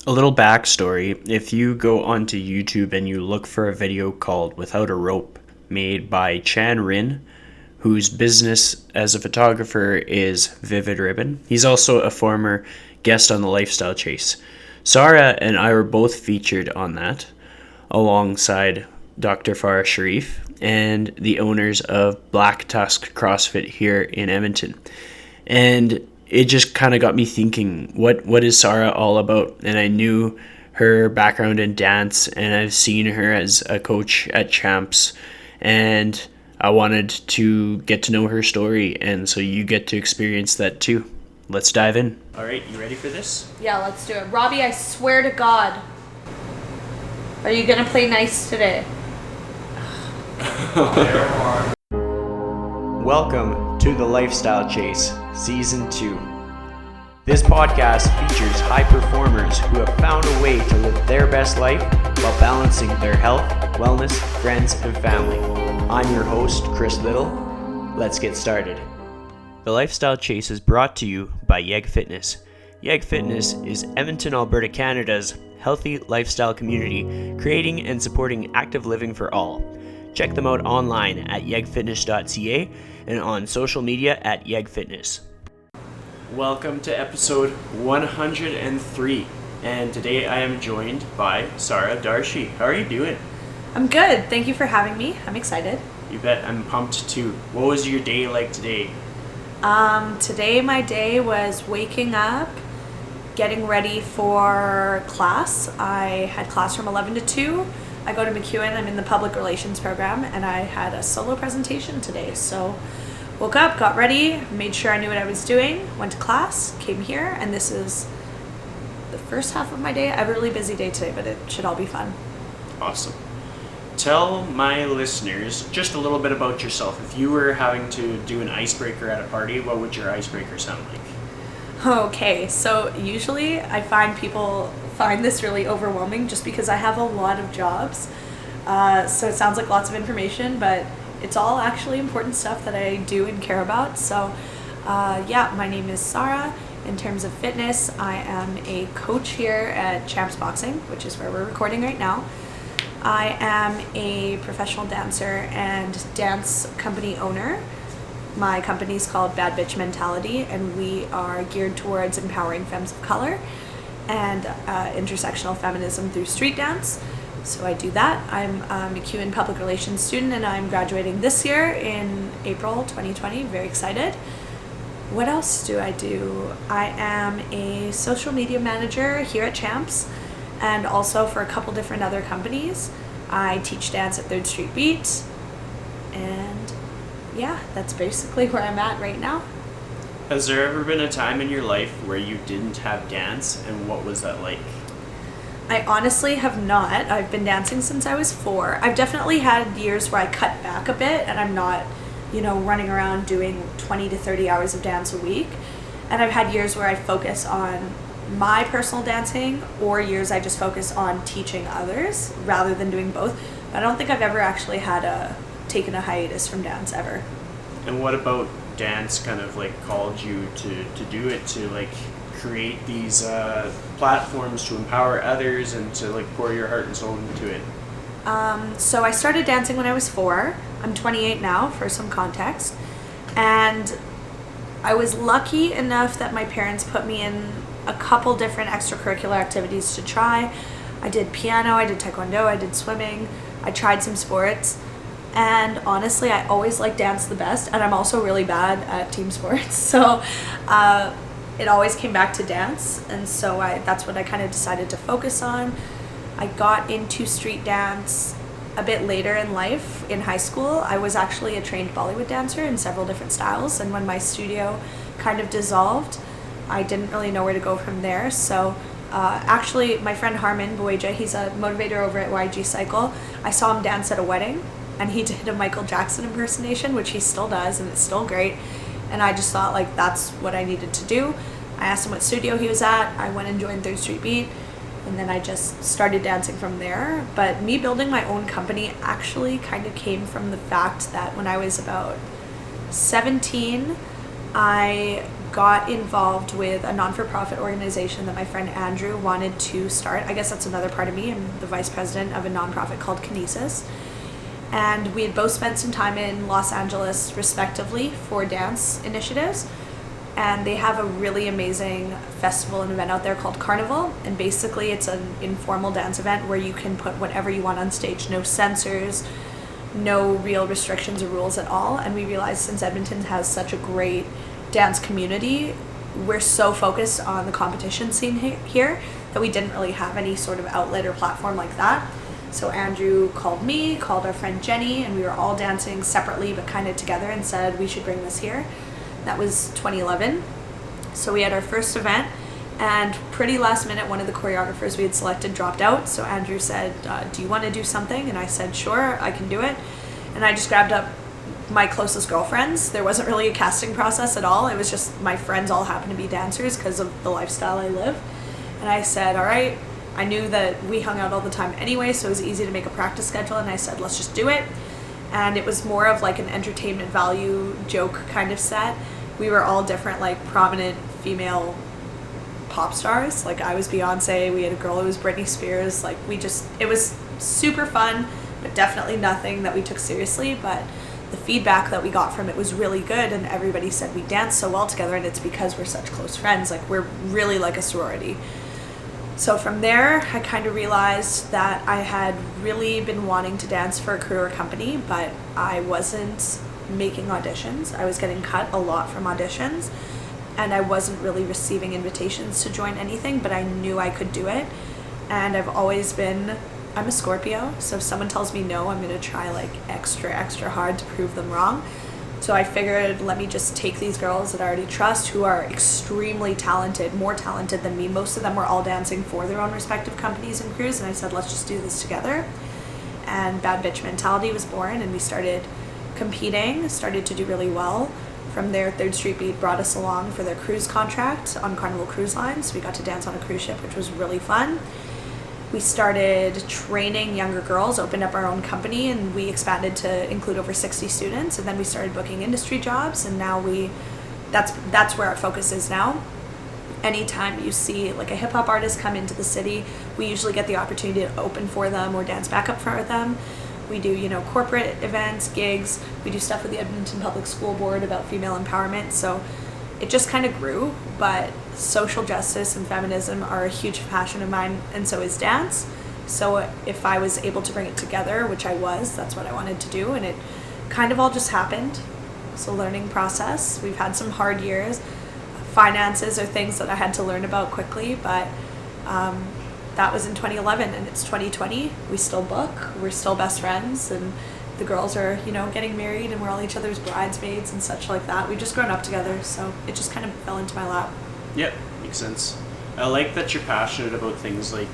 A little backstory, if you go onto YouTube and you look for a video called Without a Rope, made by Chan Rin, whose business as a photographer is Vivid Ribbon. He's also a former guest on The Lifestyle Chase. Sarah and I were both featured on that, alongside Dr. Farah Sharif and the owners of Black Tusk CrossFit here in Edmonton. And it just kind of got me thinking, what is Sarah all about? And I knew her background in dance, and I've seen her as a coach at Champs, and I wanted to get to know her story, and so you get to experience that too. Let's dive in. All right, you ready for this? Yeah, let's do it. Robbie, I swear to God, are you going to play nice today? Welcome to The Lifestyle Chase, Season 2. This podcast features high performers who have found a way to live their best life while balancing their health, wellness, friends, and family. I'm your host, Chris Little. Let's get started. The Lifestyle Chase is brought to you by Yeg Fitness. Yeg Fitness is Edmonton, Alberta, Canada's healthy lifestyle community, creating and supporting active living for all. Check them out online at yegfitness.ca and on social media at yegfitness. Welcome to episode 103, and today I am joined by Sarah Dharshi. How are you doing? I'm good. Thank you for having me. I'm excited. You bet. I'm pumped too. What was your day like today? Today my day was waking up, getting ready for class. I had class from 11 to 2. I go to McEwen. I'm in the public relations program, and I had a solo presentation today. So woke up, got ready, made sure I knew what I was doing, went to class, came here, and this is the first half of my day. I have a really busy day today, but it should all be fun. Awesome. Tell my listeners just a little bit about yourself. If you were having to do an icebreaker at a party, what would your icebreaker sound like? Okay, so usually I find people find this really overwhelming just because I have a lot of jobs. So it sounds like lots of information, but it's all actually important stuff that I do and care about. So my name is Sarah. In terms of fitness, I am a coach here at Champs Boxing, which is where we're recording right now. I am a professional dancer and dance company owner. My company is called Bad Bitch Mentality, and we are geared towards empowering femmes of color and intersectional feminism through street dance. So I do that. I'm a McEwen Public Relations student, and I'm graduating this year in April 2020. Very excited. What else do I do? I am a social media manager here at Champs, and also for a couple different other companies. I teach dance at 3rd Street Beat, and yeah, that's basically where I'm at right now. Has there ever been a time in your life where you didn't have dance, and what was that like? I honestly have not. I've been dancing since I was 4. I've definitely had years where I cut back a bit, and I'm not, running around doing 20 to 30 hours of dance a week. And I've had years where I focus on my personal dancing, or years I just focus on teaching others rather than doing both. But I don't think I've ever actually taken a hiatus from dance ever. And what about dance kind of like called you to do it, to like create these platforms to empower others and to like pour your heart and soul into it? So I started dancing when I was 4. I'm 28 now, for some context. And I was lucky enough that my parents put me in a couple different extracurricular activities to try. I did piano, I did taekwondo, I did swimming, I tried some sports. And honestly, I always liked dance the best, and I'm also really bad at team sports. So it always came back to dance, and so that's what I kind of decided to focus on. I got into street dance a bit later in life. In high school, I was actually a trained Bollywood dancer in several different styles, and when my studio kind of dissolved, I didn't really know where to go from there. So actually, my friend Harman Boyja, he's a motivator over at YG Cycle. I saw him dance at a wedding, and he did a Michael Jackson impersonation, which he still does, and it's still great. And I just thought, like, that's what I needed to do. I asked him what studio he was at. I went and joined 3rd Street Beat, and then I just started dancing from there. But me building my own company actually kind of came from the fact that when I was about 17, I got involved with a non-for-profit organization that my friend Andrew wanted to start. I guess that's another part of me. I'm the vice president of a nonprofit called Kinesis. And we had both spent some time in Los Angeles, respectively, for dance initiatives. And they have a really amazing festival and event out there called Carnival. And basically it's an informal dance event where you can put whatever you want on stage. No censors, no real restrictions or rules at all. And we realized since Edmonton has such a great dance community, we're so focused on the competition scene here that we didn't really have any sort of outlet or platform like that. So Andrew called me, called our friend Jenny, and we were all dancing separately but kind of together and said we should bring this here. That was 2011. So we had our first event, and pretty last minute one of the choreographers we had selected dropped out. So Andrew said, do you want to do something? And I said, sure, I can do it. And I just grabbed up my closest girlfriends. There wasn't really a casting process at all. It was just my friends all happened to be dancers because of the lifestyle I live. And I said, all right. I knew that we hung out all the time anyway, so it was easy to make a practice schedule, and I said, let's just do it. And it was more of like an entertainment value joke kind of set. We were all different, like prominent female pop stars. Like I was Beyonce, we had a girl who was Britney Spears. Like it was super fun, but definitely nothing that we took seriously. But the feedback that we got from it was really good, and everybody said we danced so well together, and it's because we're such close friends. Like we're really like a sorority. So from there, I kind of realized that I had really been wanting to dance for a career company, but I wasn't making auditions. I was getting cut a lot from auditions, and I wasn't really receiving invitations to join anything, but I knew I could do it. And I'm a Scorpio, so if someone tells me no, I'm going to try like extra hard to prove them wrong. So I figured, let me just take these girls that I already trust, who are extremely talented, more talented than me. Most of them were all dancing for their own respective companies and crews, and I said, let's just do this together. And Bad Bitch Mentality was born, and we started competing, started to do really well. From there, Third Street Beat brought us along for their cruise contract on Carnival Cruise Line, so we got to dance on a cruise ship, which was really fun. We started training younger girls, opened up our own company, and we expanded to include over 60 students. And then we started booking industry jobs, and now that's where our focus is now. Anytime you see like a hip hop artist come into the city, we usually get the opportunity to open for them or dance backup for them. We do, corporate events, gigs. We do stuff with the Edmonton Public School Board about female empowerment. So it just kind of grew, but social justice and feminism are a huge passion of mine, and so is dance. So if I was able to bring it together, which I was, that's what I wanted to do, and it kind of all just happened. It's a learning process. We've had some hard years. Finances are things that I had to learn about quickly, but that was in 2011, and it's 2020. We still book. We're still best friends, and the girls are, getting married, and we're all each other's bridesmaids and such like that. We've just grown up together, so it just kind of fell into my lap. Yep, makes sense. I like that you're passionate about things like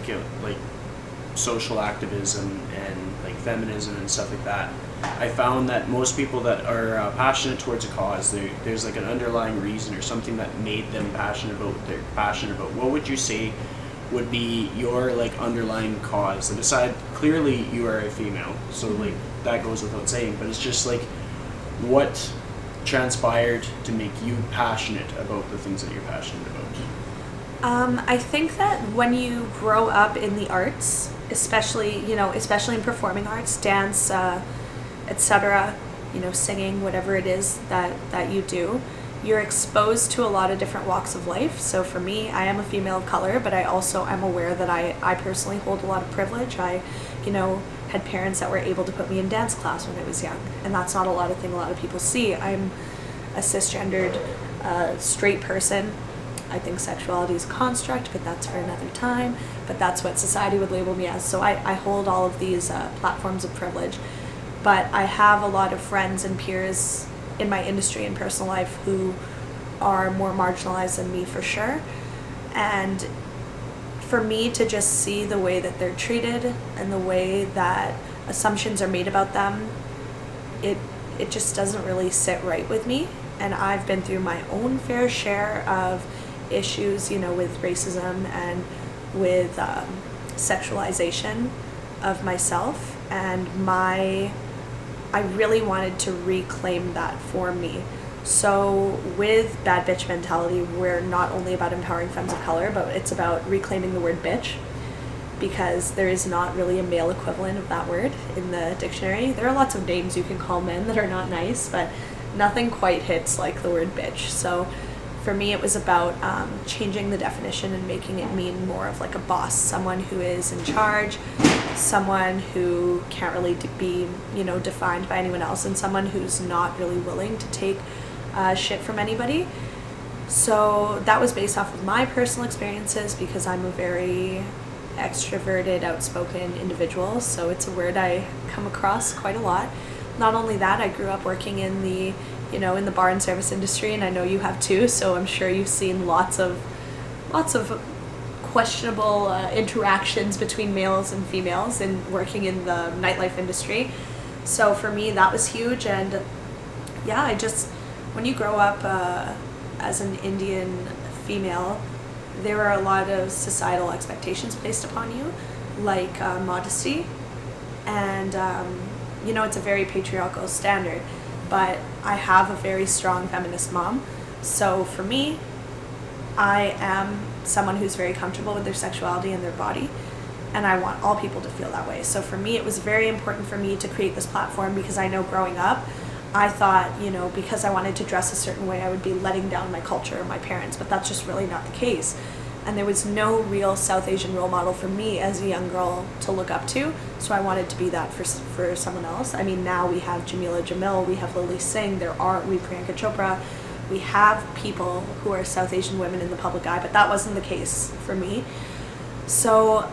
social activism and like feminism and stuff like that. I found that most people that are passionate towards a cause, there's like an underlying reason or something that made them passionate about what they're passionate about. What would you say would be your like underlying cause? And beside, clearly you are a female, so like that goes without saying, but it's just like what transpired to make you passionate about the things that you're passionate about? I think that when you grow up in the arts, especially in performing arts, dance, etc., singing, whatever it is that you do, you're exposed to a lot of different walks of life. So for me, I am a female of color, but I also am aware that I personally hold a lot of privilege. I, had parents that were able to put me in dance class when I was young, and that's not a lot of people see. I'm a cisgendered, straight person. I think sexuality is a construct, but that's for another time. But that's what society would label me as. So I hold all of these platforms of privilege. But I have a lot of friends and peers in my industry and personal life who are more marginalized than me for sure. And for me to just see the way that they're treated and the way that assumptions are made about them, it just doesn't really sit right with me. And I've been through my own fair share of issues, with racism and with sexualization of myself, and I really wanted to reclaim that for me. So with Bad Bitch Mentality, we're not only about empowering femmes of color, but it's about reclaiming the word bitch, because there is not really a male equivalent of that word in the dictionary. There are lots of names you can call men that are not nice, but nothing quite hits like the word bitch. So for me, it was about changing the definition and making it mean more of like a boss, someone who is in charge, someone who can't really be, defined by anyone else, and someone who's not really willing to take shit from anybody. So that was based off of my personal experiences, because I'm a very extroverted, outspoken individual, so it's a word I come across quite a lot. Not only that, I grew up working in the in the bar and service industry, and I know you have too, so I'm sure you've seen lots of questionable interactions between males and females in working in the nightlife industry. So for me, that was huge. And yeah, when you grow up as an Indian female, there are a lot of societal expectations placed upon you, like modesty, and it's a very patriarchal standard. But I have a very strong feminist mom, so for me, I am someone who's very comfortable with their sexuality and their body, and I want all people to feel that way. So for me, it was very important for me to create this platform, because I know growing up, I thought, because I wanted to dress a certain way, I would be letting down my culture or my parents, but that's just really not the case. And there was no real South Asian role model for me as a young girl to look up to, so I wanted to be that for someone else. I mean, now we have Jamila Jamil, we have Lily Singh, we have Priyanka Chopra, we have people who are South Asian women in the public eye, but that wasn't the case for me. So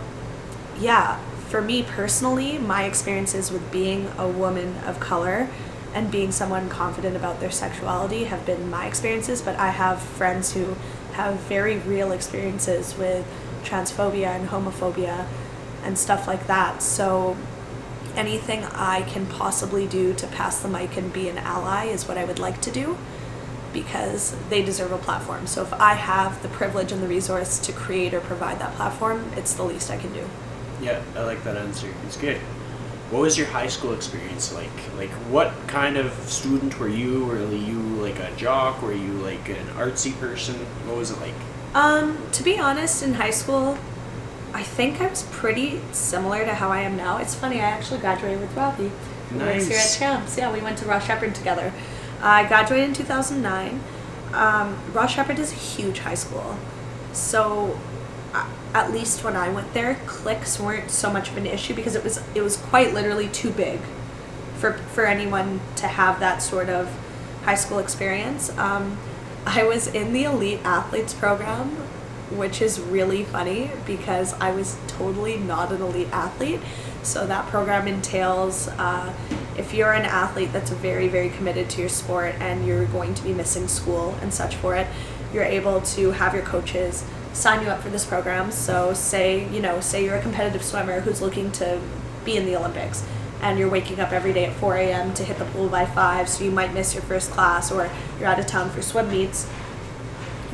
yeah, for me personally, my experiences with being a woman of color and being someone confident about their sexuality have been my experiences, but I have friends who have very real experiences with transphobia and homophobia and stuff like that. So anything I can possibly do to pass the mic and be an ally is what I would like to do, because they deserve a platform. So if I have the privilege and the resource to create or provide that platform, it's the least I can do. Yeah, I like that answer. It's good. What was your high school experience like? Like, what kind of student were you? Were you like a jock? Were you like an artsy person? What was it like? To be honest, in high school, I think I was pretty similar to how I am now. It's funny, I actually graduated with Robbie, who works here at Champs. Yeah, we went to Ross Shepherd together. I graduated in 2009. Ross Shepherd is a huge high school, so at least when I went there, cliques weren't so much of an issue, because it was quite literally too big for anyone to have that sort of high school experience. I was in the elite athletes program, which is really funny because I was totally not an elite athlete. So that program entails if you're an athlete that's very, very committed to your sport and you're going to be missing school and such for it, you're able to have your coaches sign you up for this program. So say you're a competitive swimmer who's looking to be in the Olympics, and you're waking up every day at 4 a.m. to hit the pool by 5, so you might miss your first class, or you're out of town for swim meets.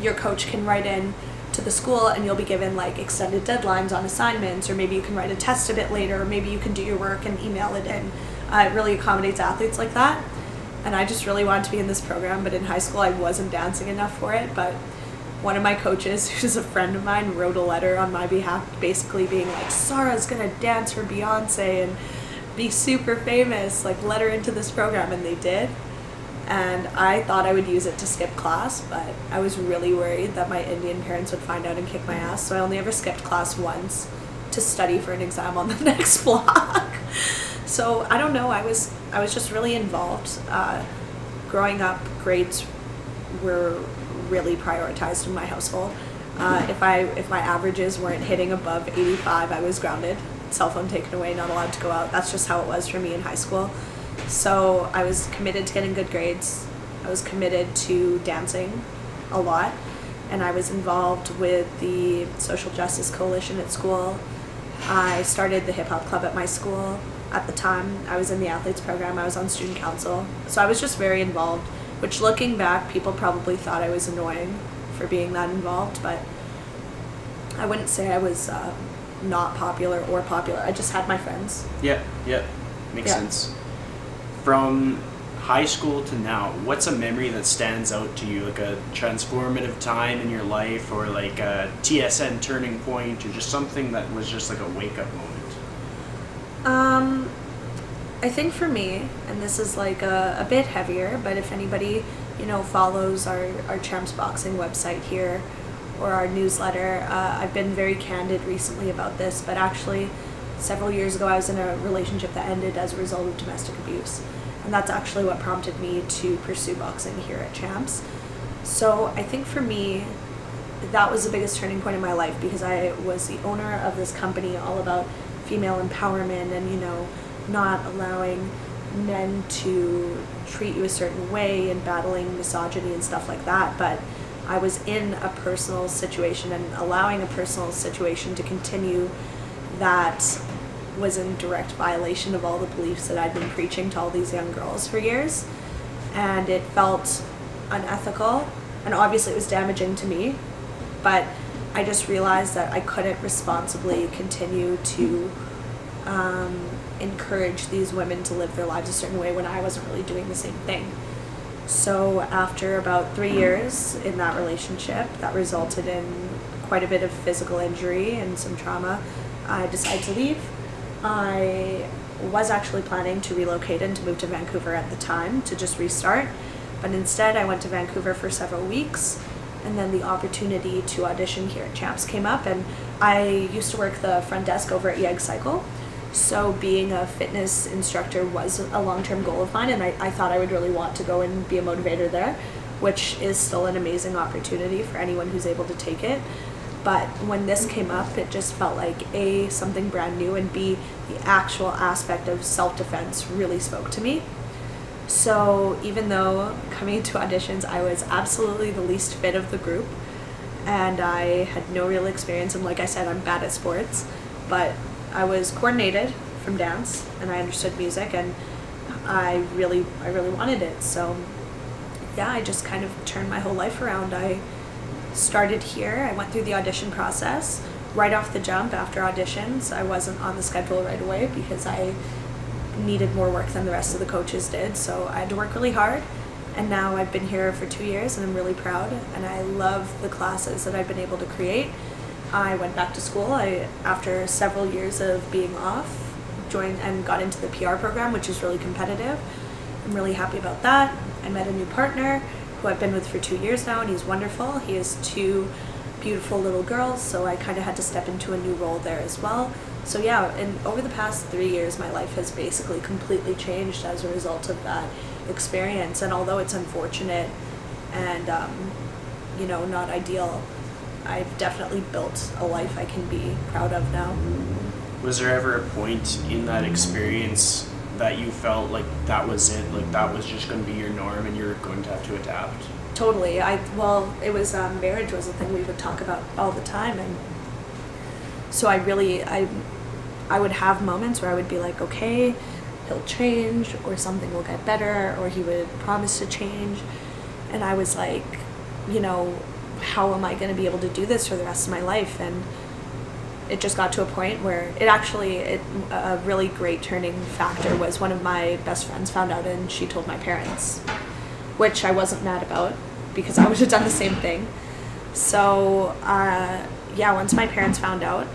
Your coach can write in to the school, and you'll be given like extended deadlines on assignments, or maybe you can write a test a bit later, or maybe you can do your work and email it in. It really accommodates athletes like that, and I just really wanted to be in this program, but in high school I wasn't dancing enough for it. But one of my coaches, who's a friend of mine, wrote a letter on my behalf basically being like, Sarah's gonna dance for Beyonce and be super famous, like let her into this program, and they did. And I thought I would use it to skip class, but I was really worried that my Indian parents would find out and kick my ass, so I only ever skipped class once to study for an exam on the next block. So I don't know, I was just really involved. Growing up, grades were really prioritized in my household. If my averages weren't hitting above 85, I was grounded. Cell phone taken away, not allowed to go out. That's just how it was for me in high school. So I was committed to getting good grades. I was committed to dancing a lot, and I was involved with the Social Justice Coalition at school. I started the hip hop club at my school. At the time, I was in the athletes program. I was on student council. So I was just very involved, which looking back, people probably thought I was annoying for being that involved, but I wouldn't say I was not popular or popular. I just had my friends. Yeah, makes sense. From high school to now, what's a memory that stands out to you, like a transformative time in your life, or like a TSN turning point, or just something that was just like a wake up moment? I think for me, and this is like a bit heavier, but if anybody, follows our Champs Boxing website here or our newsletter, I've been very candid recently about this, but actually several years ago I was in a relationship that ended as a result of domestic abuse. And that's actually what prompted me to pursue boxing here at Champs. So I think for me, that was the biggest turning point in my life, because I was the owner of this company all about female empowerment and, not allowing men to treat you a certain way and battling misogyny and stuff like that. But I was in a personal situation and allowing a personal situation to continue that was in direct violation of all the beliefs that I'd been preaching to all these young girls for years. And it felt unethical, and obviously it was damaging to me, but I just realized that I couldn't responsibly continue to encourage these women to live their lives a certain way when I wasn't really doing the same thing. So after about 3 years in that relationship that resulted in quite a bit of physical injury and some trauma, I decided to leave. I was actually planning to relocate and to move to Vancouver at the time to just restart, but instead I went to Vancouver for several weeks, and then the opportunity to audition here at Champs came up, and I used to work the front desk over at YEG Cycle, so being a fitness instructor was a long-term goal of mine, and I thought I would really want to go and be a motivator there, which is still an amazing opportunity for anyone who's able to take it. But when this came up, it just felt like A, something brand new, and B, the actual aspect of self-defense really spoke to me. So even though coming into auditions, I was absolutely the least fit of the group, and I had no real experience, and like I said, I'm bad at sports, but I was coordinated from dance, and I understood music, and I really wanted it. So yeah, I just kind of turned my whole life around. I started here. I went through the audition process right off the jump. After auditions, I wasn't on the schedule right away because I needed more work than the rest of the coaches did, so I had to work really hard. And now I've been here for 2 years, and I'm really proud, and I love the classes that I've been able to create. I went back to school. After several years of being off, joined and got into the PR program, which is really competitive. I'm really happy about that. I met a new partner who I've been with for 2 years now, and he's wonderful. He has 2 beautiful little girls, so I kind of had to step into a new role there as well. So yeah, and over the past 3 years, my life has basically completely changed as a result of that experience. And although it's unfortunate and not ideal, I've definitely built a life I can be proud of now. Was there ever a point in that experience that you felt like that was it, like that was just going to be your norm and you're going to have to adapt? Totally. It was marriage was a thing we would talk about all the time, and so I would have moments where I would be like, okay, he'll change, or something will get better, or he would promise to change, and I was like, how am I going to be able to do this for the rest of my life? And it just got to a point where a really great turning factor was one of my best friends found out, and she told my parents, which I wasn't mad about because I would have done the same thing. So once my parents found out,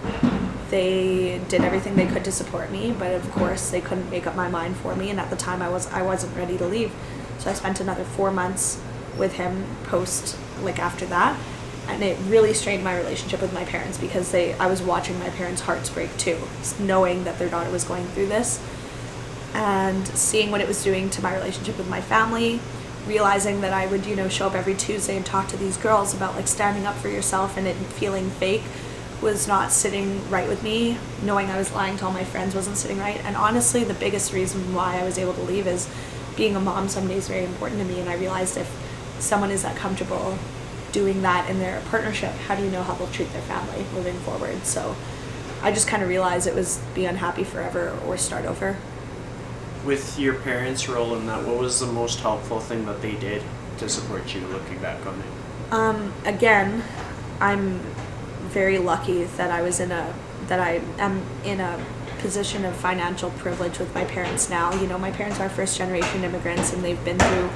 they did everything they could to support me, but of course they couldn't make up my mind for me, and at the time I wasn't ready to leave. So I spent another 4 months with him after that, and it really strained my relationship with my parents because I was watching my parents' hearts break too, knowing that their daughter was going through this, and seeing what it was doing to my relationship with my family, realizing that I would show up every Tuesday and talk to these girls about standing up for yourself, and it feeling fake was not sitting right with me. Knowing I was lying to all my friends wasn't sitting right, and honestly the biggest reason why I was able to leave is being a mom someday is very important to me, and I realized if someone is that comfortable doing that in their partnership, how do you know how they'll treat their family moving forward? So I just kind of realized it was be unhappy forever or start over. With your parents' role in that, what was the most helpful thing that they did to support you, looking back on it? Again, I'm very lucky that I am in a position of financial privilege with my parents now. You know, my parents are first generation immigrants, and they've been through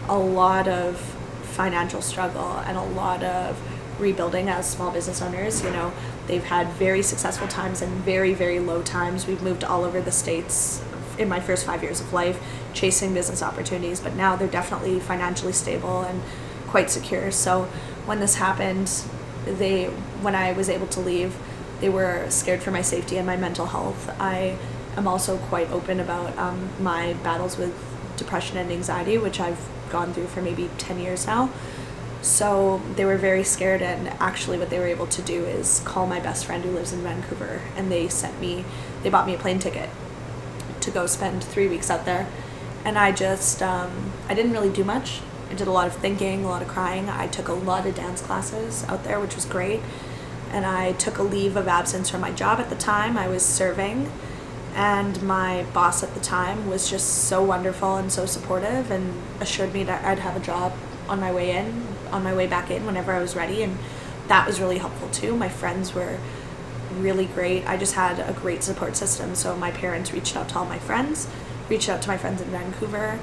a lot of financial struggle and a lot of rebuilding as small business owners. You know, they've had very successful times and very, very low times. We've moved all over the States in my first 5 years of life chasing business opportunities, but now they're definitely financially stable and quite secure. So when this happened, when I was able to leave, they were scared for my safety and my mental health. I am also quite open about my battles with depression and anxiety, which I've gone through for maybe 10 years now. So they were very scared, and actually what they were able to do is call my best friend who lives in Vancouver, and they bought me a plane ticket to go spend 3 weeks out there. And I just, I didn't really do much. I did a lot of thinking, a lot of crying. I took a lot of dance classes out there, which was great. And I took a leave of absence from my job at the time. I was serving, and my boss at the time was just so wonderful and so supportive and assured me that I'd have a job on my way back in whenever I was ready. And that was really helpful too. My friends were really great. I just had a great support system. So my parents reached out to all my friends, reached out to my friends in Vancouver,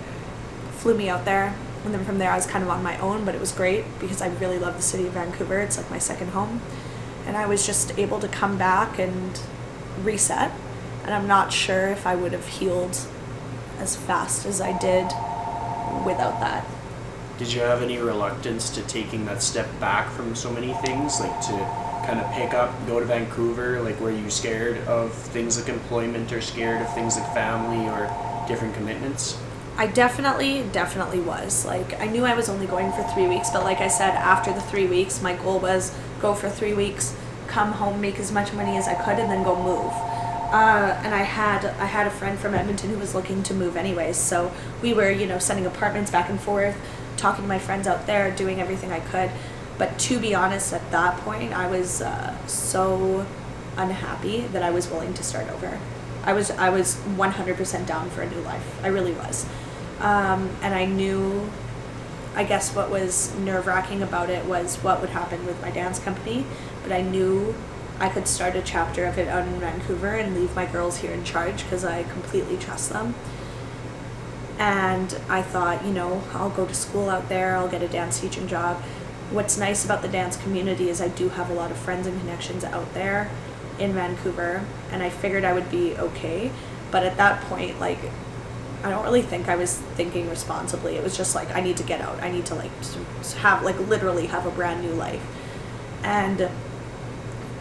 flew me out there. And then from there I was kind of on my own, but it was great because I really love the city of Vancouver. It's like my second home. And I was just able to come back and reset. And I'm not sure if I would have healed as fast as I did without that. Did you have any reluctance to taking that step back from so many things, like to kind of pick up, go to Vancouver? Like, were you scared of things like employment, or scared of things like family or different commitments? I definitely was. Like, I knew I was only going for 3 weeks, but like I said, after the 3 weeks, my goal was go for 3 weeks, come home, make as much money as I could, and then go move. And I had a friend from Edmonton who was looking to move anyways, so we were, sending apartments back and forth, talking to my friends out there, doing everything I could. But to be honest, at that point, I was so unhappy that I was willing to start over. I was 100% down for a new life. I really was. And I knew, I guess what was nerve-wracking about it was what would happen with my dance company, but I knew I could start a chapter of it out in Vancouver and leave my girls here in charge because I completely trust them. And I thought, I'll go to school out there, I'll get a dance teaching job. What's nice about the dance community is I do have a lot of friends and connections out there in Vancouver, and I figured I would be okay. But at that point, I don't really think I was thinking responsibly. It was just I need to get out. I need to have literally have a brand new life. And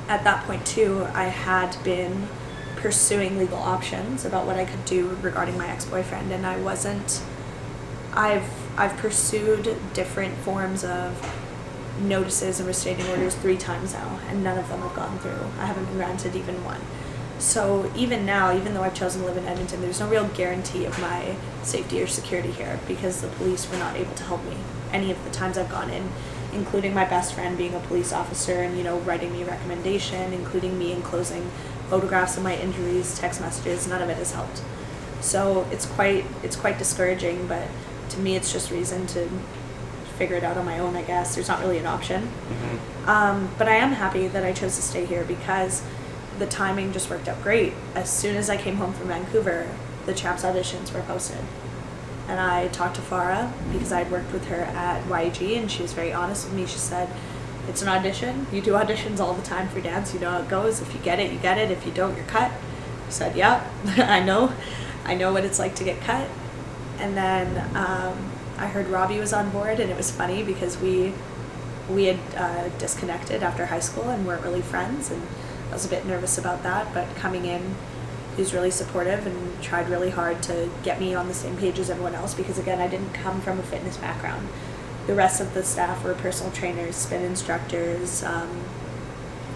at that point too, I had been pursuing legal options about what I could do regarding my ex-boyfriend, and I've pursued different forms of notices and restraining orders 3 times now, and none of them have gone through. I haven't been granted even one. So even now, even though I've chosen to live in Edmonton, there's no real guarantee of my safety or security here because the police were not able to help me any of the times I've gone in, including my best friend being a police officer and writing me a recommendation, including me enclosing photographs of my injuries, text messages. None of it has helped. So it's quite discouraging, but to me it's just reason to figure it out on my own, I guess. There's not really an option. Mm-hmm. But I am happy that I chose to stay here because the timing just worked out great. As soon as I came home from Vancouver, the Chaps auditions were posted. And I talked to Farah because I'd worked with her at YG, and she was very honest with me. She said, it's an audition. You do auditions all the time for dance. You know how it goes. If you get it, you get it. If you don't, you're cut. I said, yeah, I know what it's like to get cut. And then I heard Robbie was on board, and it was funny because we had disconnected after high school and weren't really friends, and I was a bit nervous about that. But coming in, he was really supportive and tried really hard to get me on the same page as everyone else because, again, I didn't come from a fitness background. The rest of the staff were personal trainers, spin instructors,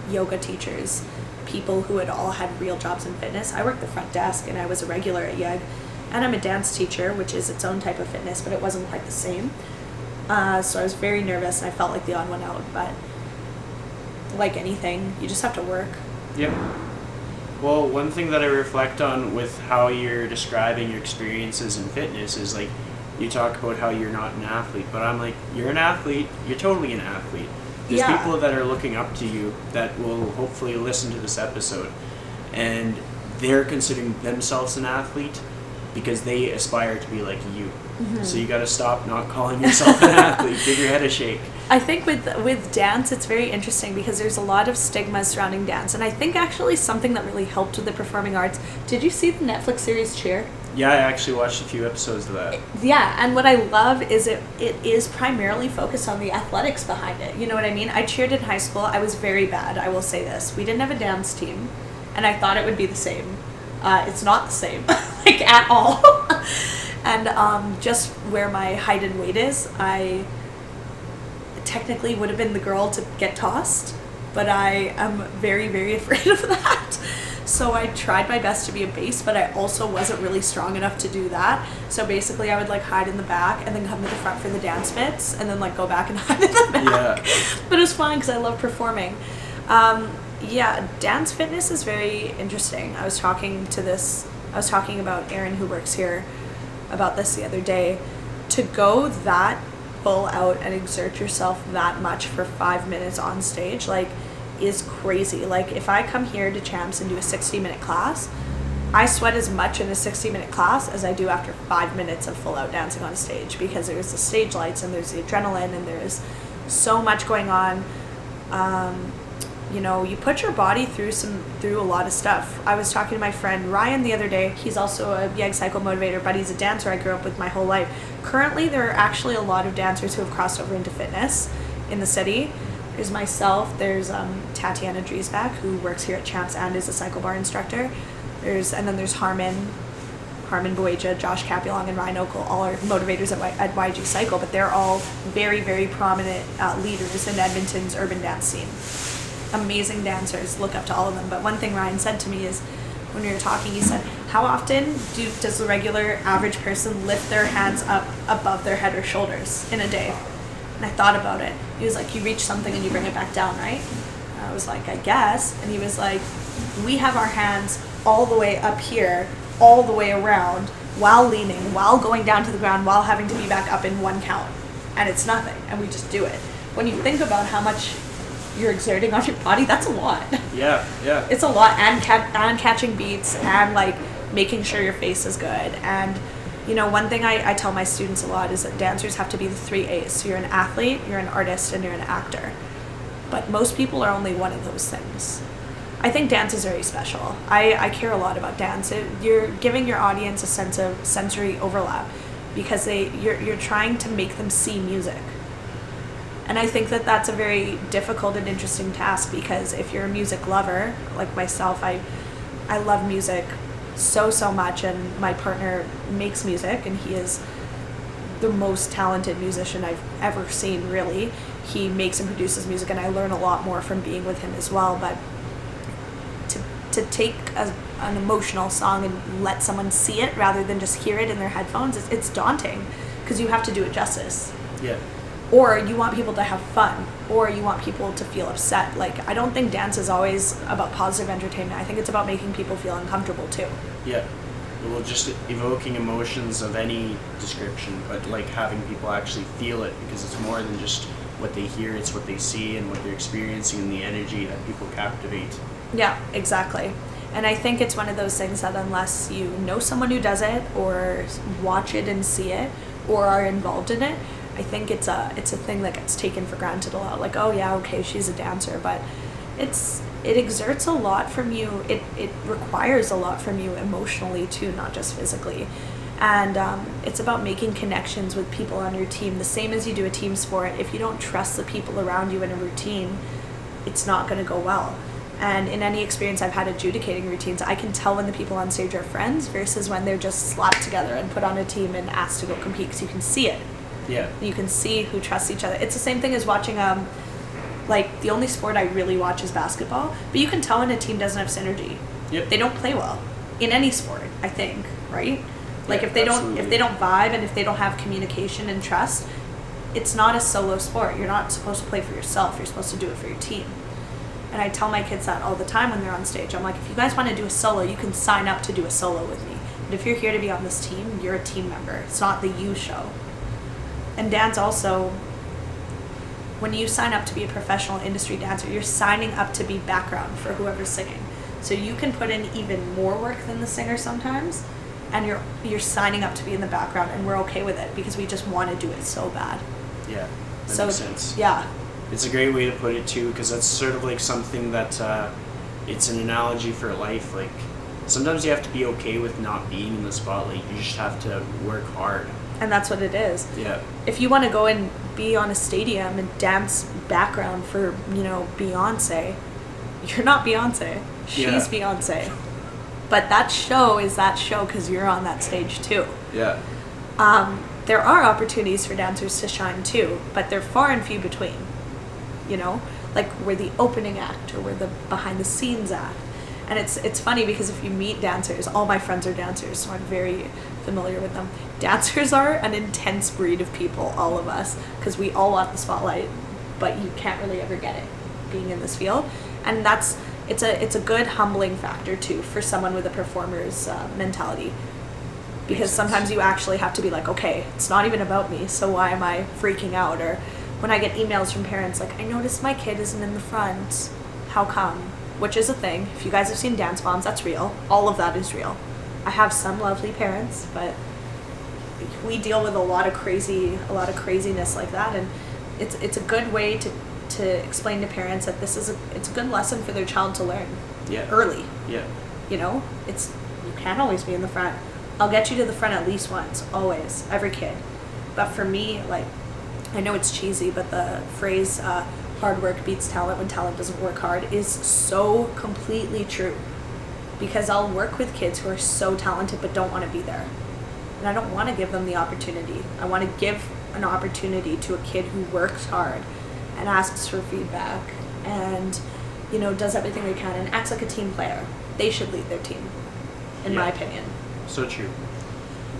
yoga teachers, people who had all had real jobs in fitness. I worked the front desk, and I was a regular at YEG. And I'm a dance teacher, which is its own type of fitness, but it wasn't quite the same. So I was very nervous, and I felt like the odd one out. But like anything, you just have to work. Yep. Well, one thing that I reflect on with how you're describing your experiences in fitness is you talk about how you're not an athlete, but I'm you're an athlete. You're totally an athlete. There's people that are looking up to you that will hopefully listen to this episode, and they're considering themselves an athlete because they aspire to be like you. So you got to stop not calling yourself an athlete. Give your head a shake. I think with dance, it's very interesting because there's a lot of stigma surrounding dance, and I think actually something that really helped with the performing arts. Did you see the Netflix series Cheer? Yeah, I actually watched a few episodes of that. Yeah, and what I love is it is primarily focused on the athletics behind it. You know what I mean? I cheered in high school. I was very bad, I will say this. We didn't have a dance team, and I thought it would be the same. It's not the same, like at all. And just where my height and weight is, I technically would have been the girl to get tossed, but I am very, very afraid of that. So I tried my best to be a base, but I also wasn't really strong enough to do that. So basically I would like hide in the back and then come to the front for the dance bits and then like go back and hide in the back. Yeah. But it was fun because I love performing. Yeah, dance fitness is very interesting. I was talking about Erin, who works here, about this the other day. To go that full out and exert yourself that much for 5 minutes on stage, like, is crazy. Like, if I come here to Champs and do a 60-minute class, I sweat as much in a 60-minute class as I do after 5 minutes of full out dancing on stage, because there's the stage lights and there's the adrenaline and there's so much going on. You know, you put your body through a lot of stuff. I was talking to my friend Ryan the other day. He's also a YEG Cycle motivator, but he's a dancer I grew up with my whole life. Currently, there are actually a lot of dancers who have crossed over into fitness in the city. There's myself, there's Tatiana Driesbach, who works here at Champs and is a cycle bar instructor. And then there's Harmon Boeja, Josh Capulong, and Ryan Okel, all are motivators at YG Cycle, but they're all very, very prominent leaders in Edmonton's urban dance scene. Amazing dancers, look up to all of them. But one thing Ryan said to me is, when we were talking, he said, how often does the regular average person lift their hands up above their head or shoulders in a day? And I thought about it. He was like, you reach something and you bring it back down, right? And I was like, I guess. And he was like, we have our hands all the way up here, all the way around, while leaning, while going down to the ground, while having to be back up in one count. And it's nothing. And we just do it. When you think about how much you're exerting on your body, that's a lot. Yeah. It's a lot. And catching beats and like making sure your face is good. And you know, one thing I tell my students a lot is that dancers have to be the 3 A's. So you're an athlete, you're an artist, and you're an actor. But most people are only one of those things. I think dance is very special. I care a lot about dance. You're giving your audience a sense of sensory overlap because you're trying to make them see music. And I think that that's a very difficult and interesting task, because if you're a music lover, like myself, I love music so much, and my partner makes music, and he is the most talented musician I've ever seen, really. He makes and produces music, and I learn a lot more from being with him as well. But to take an emotional song and let someone see it rather than just hear it in their headphones, it's daunting, because you have to do it justice. Yeah. Or you want people to have fun, or you want people to feel upset. Like, I don't think dance is always about positive entertainment. I think it's about making people feel uncomfortable too. Yeah. Well, just evoking emotions of any description, but like having people actually feel it, because it's more than just what they hear, it's what they see and what they're experiencing and the energy that people captivate. Yeah, exactly. And I think it's one of those things that unless you know someone who does it, or watch it and see it, or are involved in it, I think it's a thing that gets taken for granted a lot. Like, oh yeah, okay, she's a dancer, but it exerts a lot from you. It requires a lot from you emotionally too, not just physically. And it's about making connections with people on your team, the same as you do a team sport. If you don't trust the people around you in a routine, it's not going to go well. And in any experience I've had adjudicating routines, I can tell when the people on stage are friends versus when they're just slapped together and put on a team and asked to go compete, because you can see it. Yeah. You can see who trusts each other. It's the same thing as watching, like, the only sport I really watch is basketball, but you can tell when a team doesn't have synergy. Yep. They don't play well in any sport, I think, right? Like, yeah, if they don't vibe and if they don't have communication and trust, it's not a solo sport. You're not supposed to play for yourself. You're supposed to do it for your team. And I tell my kids that all the time when they're on stage. I'm like, if you guys want to do a solo, you can sign up to do a solo with me. But if you're here to be on this team, you're a team member. It's not the you show. And dance also, when you sign up to be a professional industry dancer, you're signing up to be background for whoever's singing. So you can put in even more work than the singer sometimes, and you're signing up to be in the background, and we're okay with it because we just want to do it so bad. Yeah, that makes sense. Yeah. It's a great way to put it too, because that's sort of like something that it's an analogy for life. Like sometimes you have to be okay with not being in the spotlight. You just have to work hard. And that's what it is. Yeah. If you want to go and be on a stadium and dance background for, Beyonce, you're not Beyonce. She's Beyonce. But that show is that show because you're on that stage too. Yeah. There are opportunities for dancers to shine too, but they're far and few between. Like we're the opening act or we're the behind the scenes act. And it's funny because if you meet dancers, all my friends are dancers, so I'm very familiar with them. Dancers are an intense breed of people, all of us, because we all want the spotlight, but you can't really ever get it being in this field. And it's a good humbling factor too for someone with a performer's mentality, because sometimes you actually have to be like, okay, it's not even about me, so why am I freaking out? Or when I get emails from parents like, I noticed my kid isn't in the front, how come? Which is a thing. If you guys have seen Dance Moms, that's real. All of that is real. I have some lovely parents, but we deal with a lot of craziness like that, and it's a good way to explain to parents that it's a good lesson for their child to learn. Yeah. Early. Yeah. It's you can't always be in the front. I'll get you to the front at least once, always, every kid. But for me, like, I know it's cheesy, but the phrase hard work beats talent when talent doesn't work hard is so completely true. Because I'll work with kids who are so talented but don't want to be there. And I don't want to give them the opportunity. I want to give an opportunity to a kid who works hard and asks for feedback and, does everything they can and acts like a team player. They should lead their team, in my opinion. So true.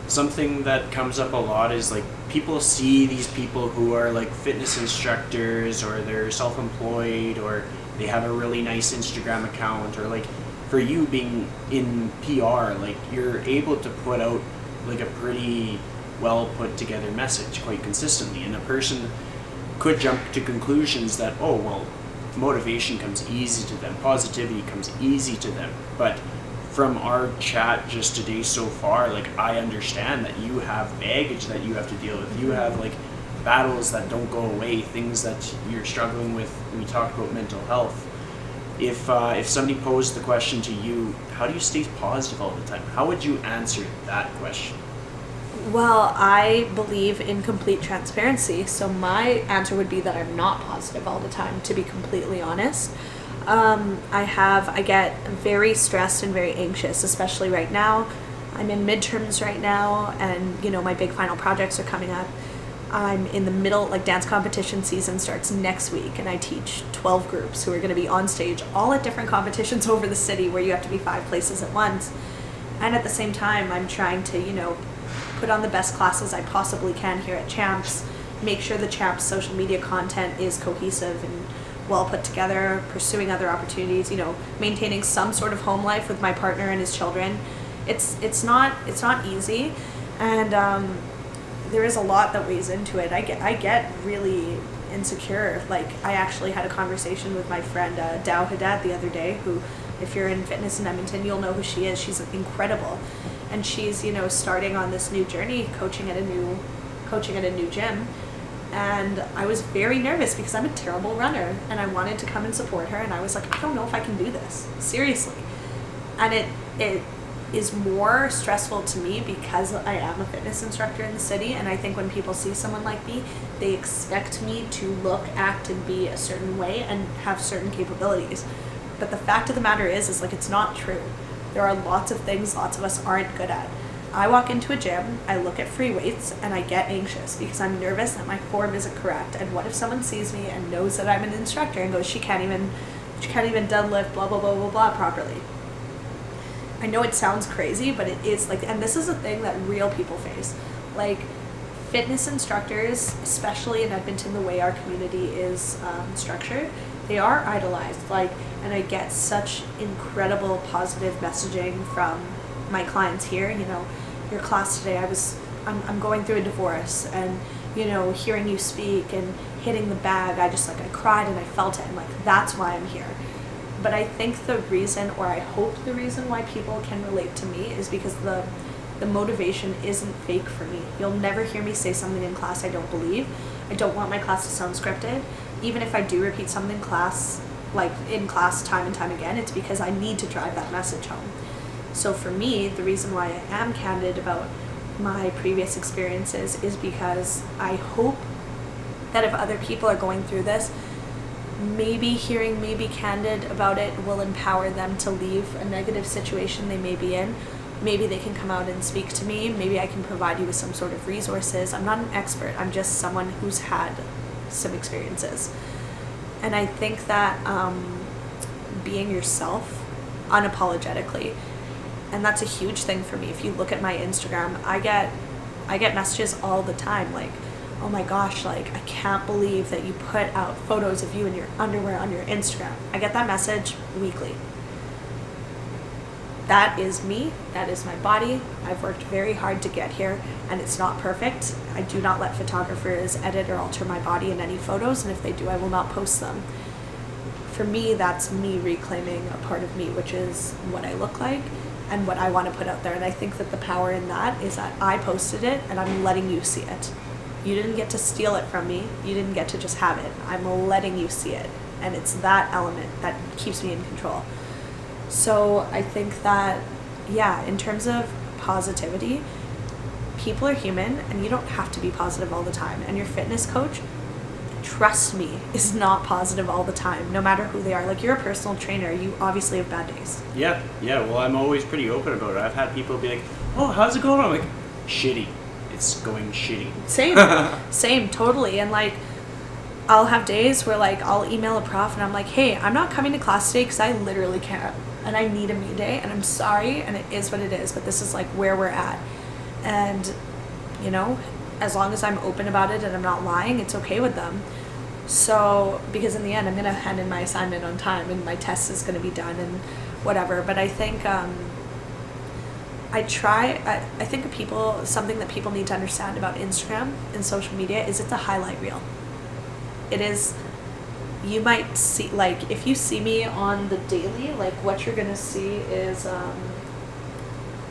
Something that comes up a lot is like people see these people who are like fitness instructors or they're self-employed or they have a really nice Instagram account, or like for you being in PR, like you're able to put out like a pretty well put together message quite consistently, and a person could jump to conclusions that, oh well, motivation comes easy to them, positivity comes easy to them. But from our chat just today so far, like I understand that you have baggage that you have to deal with. You have like battles that don't go away, things that you're struggling with. We talked about mental health. If somebody posed the question to you, how do you stay positive all the time? How would you answer that question? Well, I believe in complete transparency, so my answer would be that I'm not positive all the time, to be completely honest. I get very stressed and very anxious, especially right now. I'm in midterms right now, and my big final projects are coming up. I'm in the middle, like dance competition season starts next week, and I teach 12 groups who are going to be on stage, all at different competitions over the city where you have to be 5 places at once. And at the same time, I'm trying to, put on the best classes I possibly can here at Champs, make sure the Champs social media content is cohesive and well put together, pursuing other opportunities, maintaining some sort of home life with my partner and his children. It's not easy, and there is a lot that weighs into it. I get really insecure. Like I actually had a conversation with my friend Dow Haddad the other day, who, if you're in fitness in Edmonton, you'll know who she is. She's incredible, and she's starting on this new journey, coaching at a new gym. And I was very nervous because I'm a terrible runner, and I wanted to come and support her, and I was like, I don't know if I can do this, seriously. And it is more stressful to me because I am a fitness instructor in the city, and I think when people see someone like me, they expect me to look, act, and be a certain way and have certain capabilities. But the fact of the matter is like it's not true. There are lots of things lots of us aren't good at. I walk into a gym, I look at free weights, and I get anxious because I'm nervous that my form isn't correct. And what if someone sees me and knows that I'm an instructor and goes, she can't even deadlift, blah, blah, blah, blah, blah, properly. I know it sounds crazy, but it is like, and this is a thing that real people face. Like fitness instructors, especially in Edmonton, the way our community is structured, they are idolized. And I get such incredible positive messaging from my clients here. Your class today, I'm going through a divorce, and hearing you speak and hitting the bag, I cried and I felt it, and that's why I'm here. But I think the reason, or I hope the reason why people can relate to me is because the motivation isn't fake for me. You'll never hear me say something in class I don't believe. I don't want my class to sound scripted. Even if I do repeat something in class, like in class time and time again, it's because I need to drive that message home. So for me, the reason why I am candid about my previous experiences is because I hope that if other people are going through this, maybe hearing me be candid about it will empower them to leave a negative situation they may be in. Maybe they can come out and speak to me. Maybe I can provide you with some sort of resources. I'm not an expert. I'm just someone who's had some experiences. And I think that being yourself unapologetically, and that's a huge thing for me. If you look at my Instagram, I get messages all the time like, oh my gosh, like, I can't believe that you put out photos of you in your underwear on your Instagram. I get that message weekly. That is me. That is my body. I've worked very hard to get here, and it's not perfect. I do not let photographers edit or alter my body in any photos, and if they do, I will not post them. For me, that's me reclaiming a part of me, which is what I look like and what I want to put out there. And I think that the power in that is that I posted it, and I'm letting you see it. You didn't get to steal it from me. You didn't get to just have it. I'm letting you see it. And it's that element that keeps me in control. So I think that, yeah, in terms of positivity, people are human and you don't have to be positive all the time. And your fitness coach, trust me, is not positive all the time, no matter who they are. Like, you're a personal trainer. You obviously have bad days. Yeah. Well, I'm always pretty open about it. I've had people be like, oh, how's it going? I'm like, shitty. It's going shitty. Same, totally. And like, I'll have days where like I'll email a prof and I'm like, hey, I'm not coming to class today because I literally can't, and I need a me day, and I'm sorry, and it is what it is, but this is like where we're at. And you know, as long as I'm open about it and I'm not lying, it's okay with them. So, because in the end I'm gonna hand in my assignment on time and my test is gonna be done and whatever. But I think I think something that people need to understand about Instagram and social media is it's a highlight reel. It is, you might see, like, if you see me on the daily, like, what you're going to see is,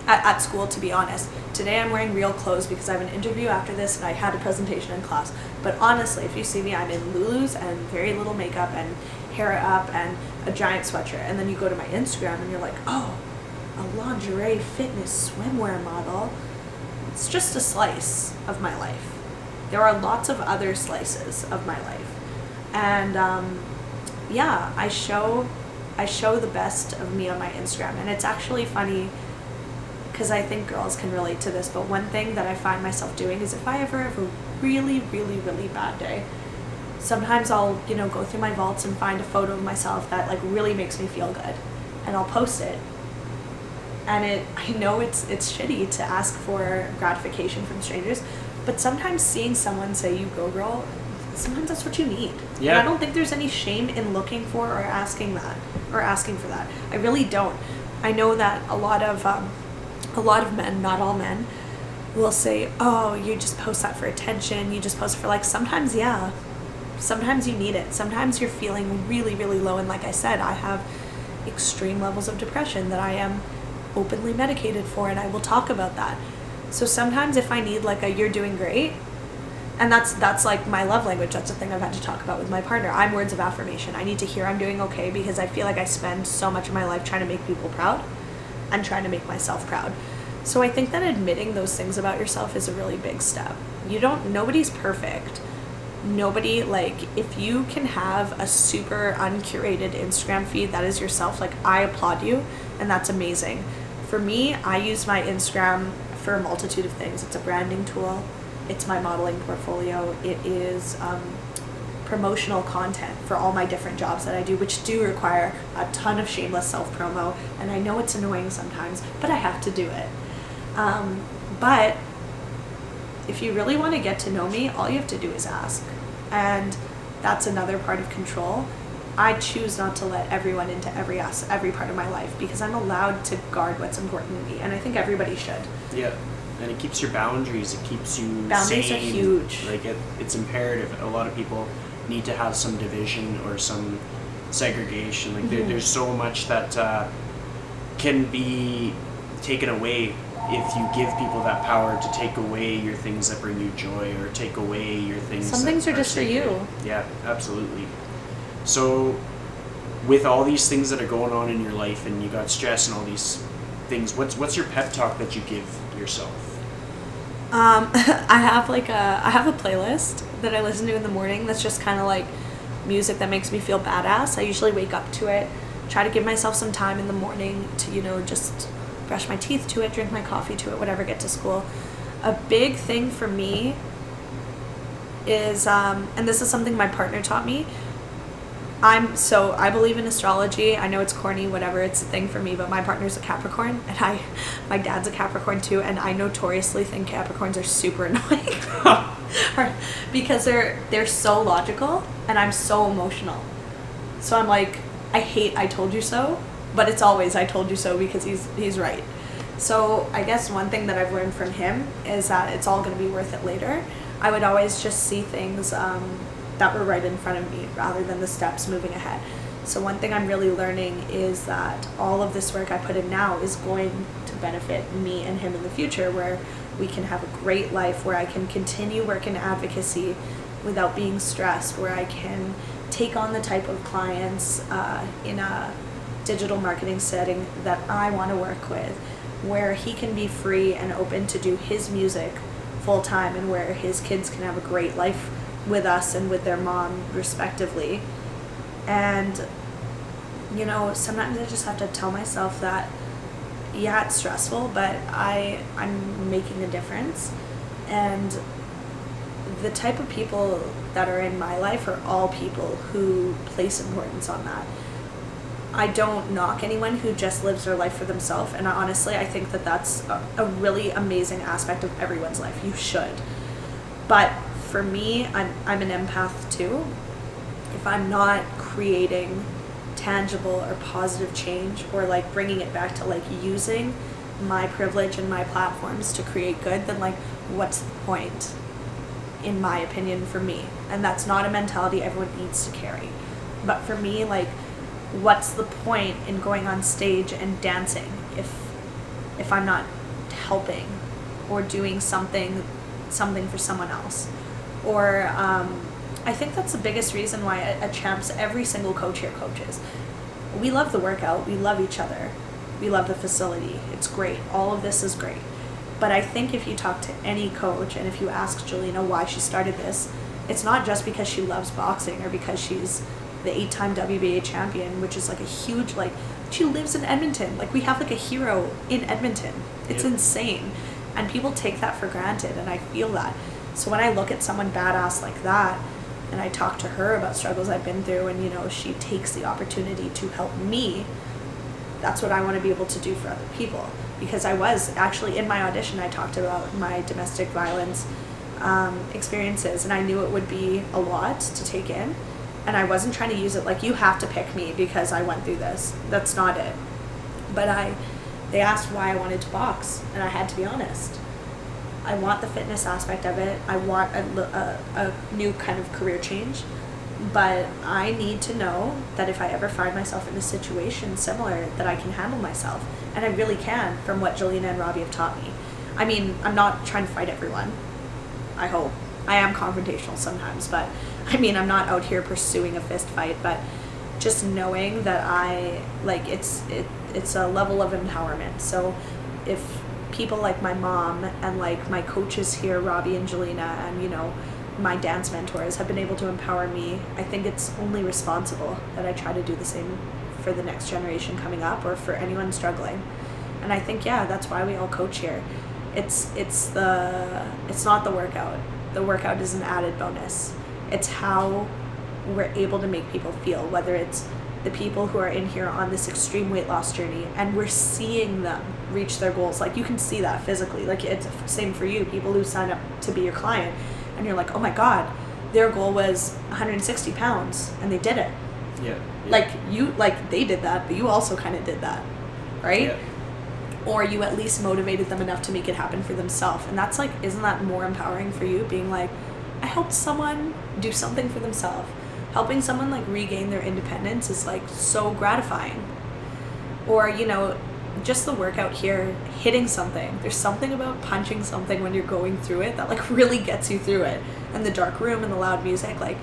at school, to be honest. Today I'm wearing real clothes because I have an interview after this and I had a presentation in class. But honestly, if you see me, I'm in Lulu's and very little makeup and hair up and a giant sweatshirt. And then you go to my Instagram and you're like, oh, a lingerie fitness swimwear model. It's just a slice of my life. There are lots of other slices of my life. And yeah, I show the best of me on my Instagram. And it's actually funny because I think girls can relate to this, but one thing that I find myself doing is if I ever have a really, really, really bad day, sometimes I'll, go through my vaults and find a photo of myself that like really makes me feel good, and I'll post it. And I know it's shitty to ask for gratification from strangers, but sometimes seeing someone say, you go girl, sometimes that's what you need. Yeah. And I don't think there's any shame in looking for or asking for that. I really don't. I know that a lot of men, not all men, will say, oh, you just post that for attention, you just post for like, sometimes, yeah. Sometimes you need it. Sometimes you're feeling really, really low. And like I said, I have extreme levels of depression that I am openly medicated for, and I will talk about that. So sometimes if I need like a you're doing great, and that's like my love language, that's the thing I've had to talk about with my partner. I'm words of affirmation. I need to hear I'm doing okay because I feel like I spend so much of my life trying to make people proud and trying to make myself proud. So I think that admitting those things about yourself is a really big step. Nobody's perfect. Nobody, like, if you can have a super uncurated Instagram feed that is yourself, like, I applaud you, and that's amazing. For me, I use my Instagram for a multitude of things. It's a branding tool. It's my modeling portfolio. It is promotional content for all my different jobs that I do, which do require a ton of shameless self-promo. And I know it's annoying sometimes, but I have to do it. But if you really want to get to know me, all you have to do is ask. And that's another part of control. I choose not to let everyone into every part of my life because I'm allowed to guard what's important to me, and I think everybody should. Yeah, and it keeps your boundaries. It keeps you boundaries sane. Are huge. Like it's imperative. A lot of people need to have some division or some segregation. Like there's so much that can be taken away if you give people that power to take away your things that bring you joy, or take away your things. Some things are just for you. Yeah, absolutely. So with all these things that are going on in your life, and you got stress and all these things, what's your pep talk that you give yourself? I have a playlist that I listen to in the morning that's just kind of like music that makes me feel badass. I usually wake up to it, try to give myself some time in the morning to, just brush my teeth to it, drink my coffee to it, whatever, get to school. A big thing for me is, and this is something my partner taught me, I believe in astrology. I know it's corny, whatever, it's a thing for me, but my partner's a Capricorn, and my dad's a Capricorn too, and I notoriously think Capricorns are super annoying. Because they're so logical, and I'm so emotional. So I'm like, I hate I told you so, but it's always I told you so, because he's right. So I guess one thing that I've learned from him is that it's all going to be worth it later. I would always just see things that were right in front of me rather than the steps moving ahead. So one thing I'm really learning is that all of this work I put in now is going to benefit me and him in the future, where we can have a great life, where I can continue work in advocacy without being stressed, where I can take on the type of clients in a digital marketing setting that I want to work with, where he can be free and open to do his music full time, and where his kids can have a great life with us and with their mom respectively. And sometimes I just have to tell myself that, yeah, it's stressful, but I'm making a difference. And the type of people that are in my life are all people who place importance on that. I don't knock anyone who just lives their life for themselves, and honestly I think that that's a really amazing aspect of everyone's life. You should. But for me, I'm an empath too. If I'm not creating tangible or positive change, or like bringing it back to like using my privilege and my platforms to create good, then like what's the point, in my opinion, for me? And that's not a mentality everyone needs to carry. But for me, like, what's the point in going on stage and dancing if I'm not helping or doing something for someone else? Or I think that's the biggest reason why at Champs every single coach here coaches. We love the workout, we love each other, we love the facility, it's great, all of this is great. But I think if you talk to any coach, and if you ask Jelena why she started this, it's not just because she loves boxing or because she's the 8-time WBA champion, which is like a huge, like, she lives in Edmonton. Like, we have like a hero in Edmonton. It's insane. And people take that for granted, and I feel that. So when I look at someone badass like that, and I talk to her about struggles I've been through, and she takes the opportunity to help me, that's what I want to be able to do for other people. Because I was actually, in my audition, I talked about my domestic violence experiences, and I knew it would be a lot to take in, and I wasn't trying to use it like, you have to pick me because I went through this. That's not it. But they asked why I wanted to box, and I had to be honest. I want the fitness aspect of it. I want a new kind of career change. But I need to know that if I ever find myself in a situation similar, that I can handle myself. And I really can, from what Jelena and Robbie have taught me. I mean, I'm not trying to fight everyone. I hope. I am confrontational sometimes, but I mean, I'm not out here pursuing a fist fight, but just knowing that it's a level of empowerment. So if people like my mom and like my coaches here, Robbie and Jelena, and my dance mentors have been able to empower me, I think it's only responsible that I try to do the same for the next generation coming up, or for anyone struggling. And I think, yeah, that's why we all coach here. It's not the workout. The workout is an added bonus. It's how we're able to make people feel, whether it's the people who are in here on this extreme weight loss journey and we're seeing them reach their goals. Like, you can see that physically. Like, it's the same for you, people who sign up to be your client, and you're like, oh my God, their goal was 160 pounds and they did it. Yeah. Like they did that, but you also kind of did that, right? Yeah. Or you at least motivated them enough to make it happen for themselves. And that's like, isn't that more empowering for you, being like, I helped someone do something for themselves? helping someone like regain their independence is like so gratifying. Or, you know, just the workout here, hitting something. There's something about punching something when you're going through it that like really gets you through it. And the dark room and the loud music, like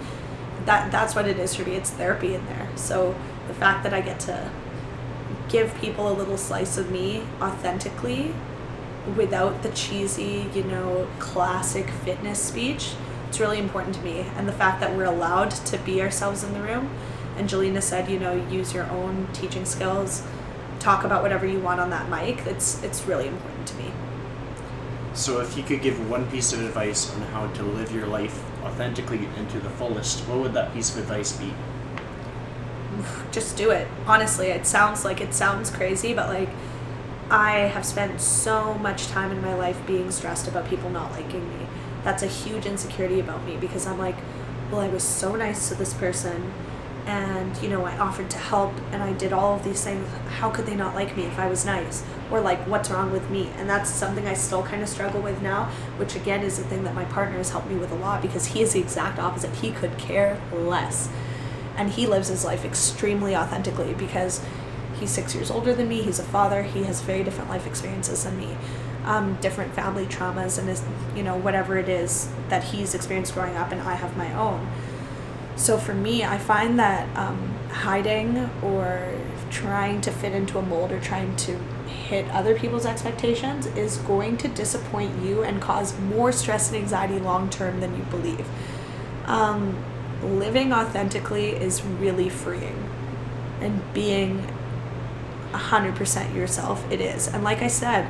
that's what it is for me. It's therapy in there. So the fact that I get to give people a little slice of me authentically without the cheesy, you know, classic fitness speech, it's really important to me. And the fact that we're allowed to be ourselves in the room. And Jelena said, you know, use your own teaching skills, talk about whatever you want on that mic. It's really important to me. So if you could give one piece of advice on how to live your life authentically and to the fullest, what would that piece of advice be? Just do it. Honestly, it sounds crazy, but like I have spent so much time in my life being stressed about people not liking me. That's a huge insecurity about me because I'm like, well, I was so nice to this person and, you know, I offered to help and I did all of these things. How could they not like me if I was nice? Or like, what's wrong with me? And that's something I still kind of struggle with now, which again is the thing that my partner has helped me with a lot because he is the exact opposite. He could care less. And he lives his life extremely authentically because he's 6 years older than me. He's a father. He has very different life experiences than me, different family traumas and his, you know, whatever it is that he's experienced growing up, and I have my own. So for me, I find that hiding or trying to fit into a mold or trying to hit other people's expectations is going to disappoint you and cause more stress and anxiety long term than you believe. Living authentically is really freeing, and being 100% yourself, it is. And like I said,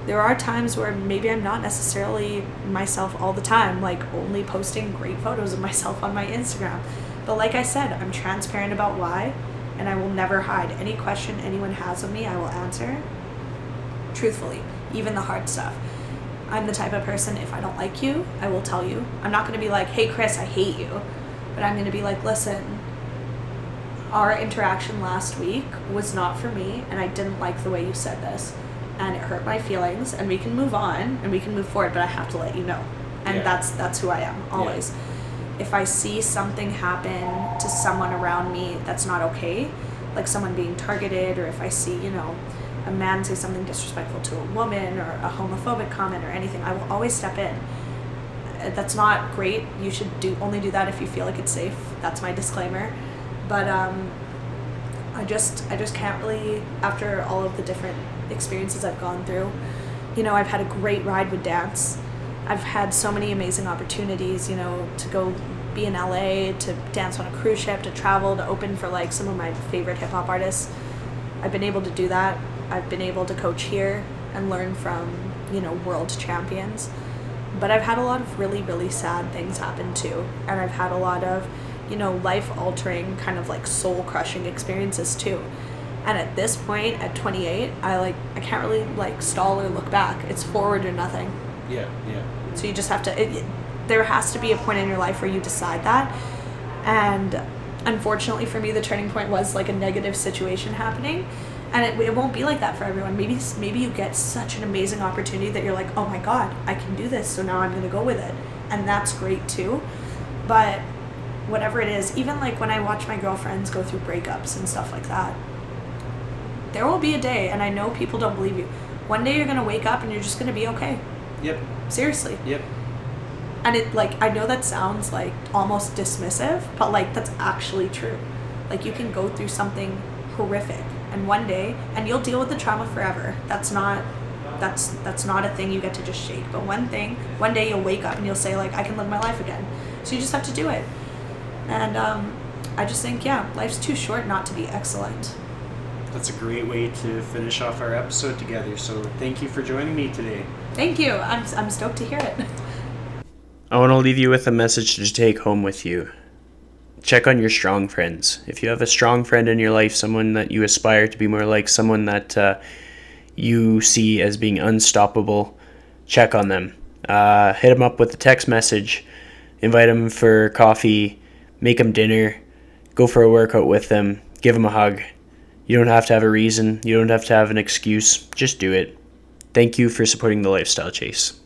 there are times where maybe I'm not necessarily myself all the time, like only posting great photos of myself on my Instagram. But like I said, I'm transparent about why, and I will never hide. Any question anyone has of me, I will answer truthfully, even the hard stuff. I'm the type of person, if I don't like you, I will tell you. I'm not going to be like, hey Chris, I hate you. But I'm going to be like, listen, our interaction last week was not for me, and I didn't like the way you said this, and it hurt my feelings, and we can move on, and we can move forward, but I have to let you know. And that's who I am, always. Yeah. If I see something happen to someone around me that's not okay, like someone being targeted, or if I see, you know, a man say something disrespectful to a woman, or a homophobic comment, or anything, I will always step in. That's not great. You should only do that if you feel like it's safe. That's my disclaimer. But I just can't really, after all of the different experiences I've gone through, you know, I've had a great ride with dance. I've had so many amazing opportunities, you know, to go be in LA, to dance on a cruise ship, to travel, to open for like some of my favorite hip hop artists. I've been able to do that. I've been able to coach here and learn from, you know, world champions. But I've had a lot of really, really sad things happen too. And I've had a lot of, you know, life-altering, kind of like soul-crushing experiences too. And at this point, at 28, I can't really like stall or look back. It's forward or nothing. Yeah. So you just have to, there has to be a point in your life where you decide that. And unfortunately for me, the turning point was like a negative situation happening. And it won't be like that for everyone. Maybe you get such an amazing opportunity that you're like, oh my God, I can do this, so now I'm going to go with it. And that's great too. But whatever it is, even like when I watch my girlfriends go through breakups and stuff like that, there will be a day, and I know people don't believe you, one day you're going to wake up and you're just going to be okay. Yep. Seriously. Yep. And it, like, I know that sounds like almost dismissive, but like that's actually true. Like you can go through something horrific, and one day, and you'll deal with the trauma forever. That's not a thing you get to just shake. But one day you'll wake up and you'll say like, I can live my life again. So you just have to do it. And I just think, life's too short not to be excellent. That's a great way to finish off our episode together. So thank you for joining me today. Thank you. I'm stoked to hear it. I want to leave you with a message to take home with you. Check on your strong friends. If you have a strong friend in your life, someone that you aspire to be more like, someone that you see as being unstoppable, check on them. Hit them up with a text message, invite them for coffee, make them dinner, go for a workout with them, give them a hug. You don't have to have a reason. You don't have to have an excuse. Just do it. Thank you for supporting the Lifestyle Chase.